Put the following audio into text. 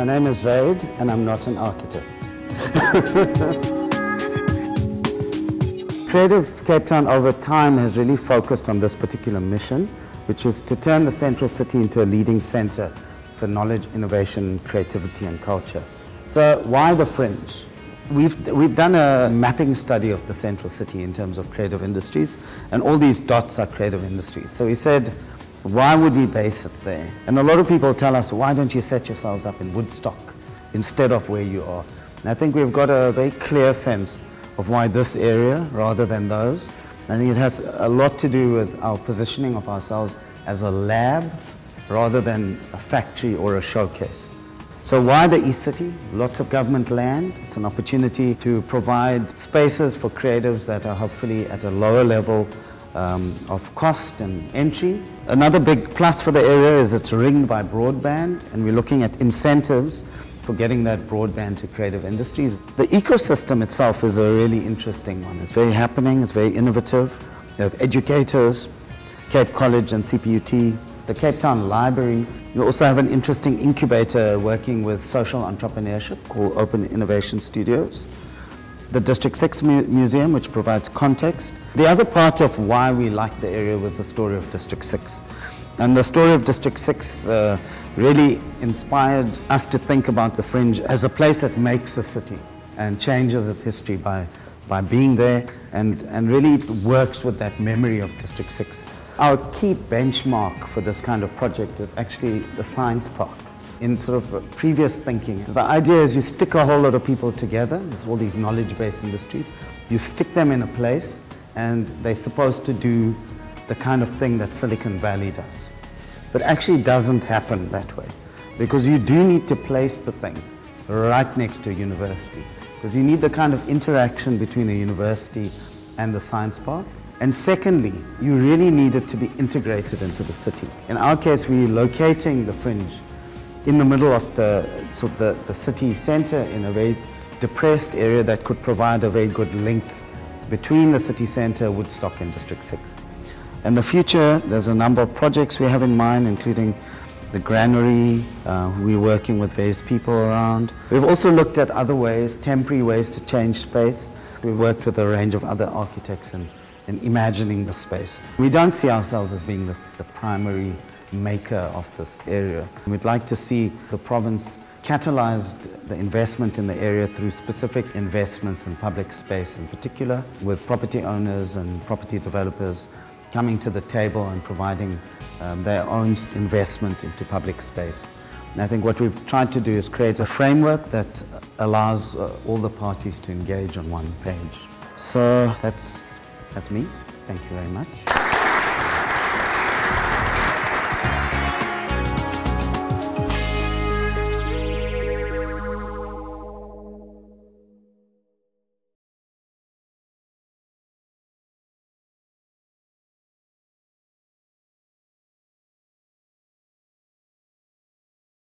My name is Zayd, and I'm not an architect. Creative Cape Town over time has really focused on this particular mission, which is to turn the central city into a leading center for knowledge, innovation, creativity and culture. So why the Fringe? We've done a mapping study of the central city in terms of creative industries, and all these dots are creative industries. So we said, why would we base it there? And a lot of people tell us, why don't you set yourselves up in Woodstock instead of where you are? And I think we've got a very clear sense of why this area rather than those. I think it has a lot to do with our positioning of ourselves as a lab rather than a factory or a showcase. So why the East City? Lots of government land. It's an opportunity to provide spaces for creatives that are hopefully at a lower level of cost and entry. Another big plus for the area is it's ringed by broadband, and we're looking at incentives for getting that broadband to creative industries. The ecosystem itself is a really interesting one. It's very happening, it's very innovative. You have educators, Cape College and CPUT, the Cape Town Library. You also have an interesting incubator working with social entrepreneurship called Open Innovation Studios. The District 6 Museum, which provides context. The other part of why we liked the area was the story of District 6. And the story of District 6 really inspired us to think about the Fringe as a place that makes the city and changes its history by being there and really works with that memory of District 6. Our key benchmark for this kind of project is actually the science park. In sort of previous thinking, the idea is you stick a whole lot of people together, there's all these knowledge-based industries, you stick them in a place and they're supposed to do the kind of thing that Silicon Valley does. But actually doesn't happen that way, because you do need to place the thing right next to a university, because you need the kind of interaction between a university and the science park. And secondly, you really need it to be integrated into the city. In our case, we're locating the Fringe in the middle of the city center in a very depressed area that could provide a very good link between the city center, Woodstock and District 6. In the future, there's a number of projects we have in mind, including the granary. We're working with various people around. We've also looked at other ways, temporary ways to change space. We've worked with a range of other architects in imagining the space. We don't see ourselves as being the primary maker of this area. We'd like to see the province catalyze the investment in the area through specific investments in public space in particular, with property owners and property developers coming to the table and providing their own investment into public space. And I think what we've tried to do is create a framework that allows all the parties to engage on one page. So that's me. Thank you very much.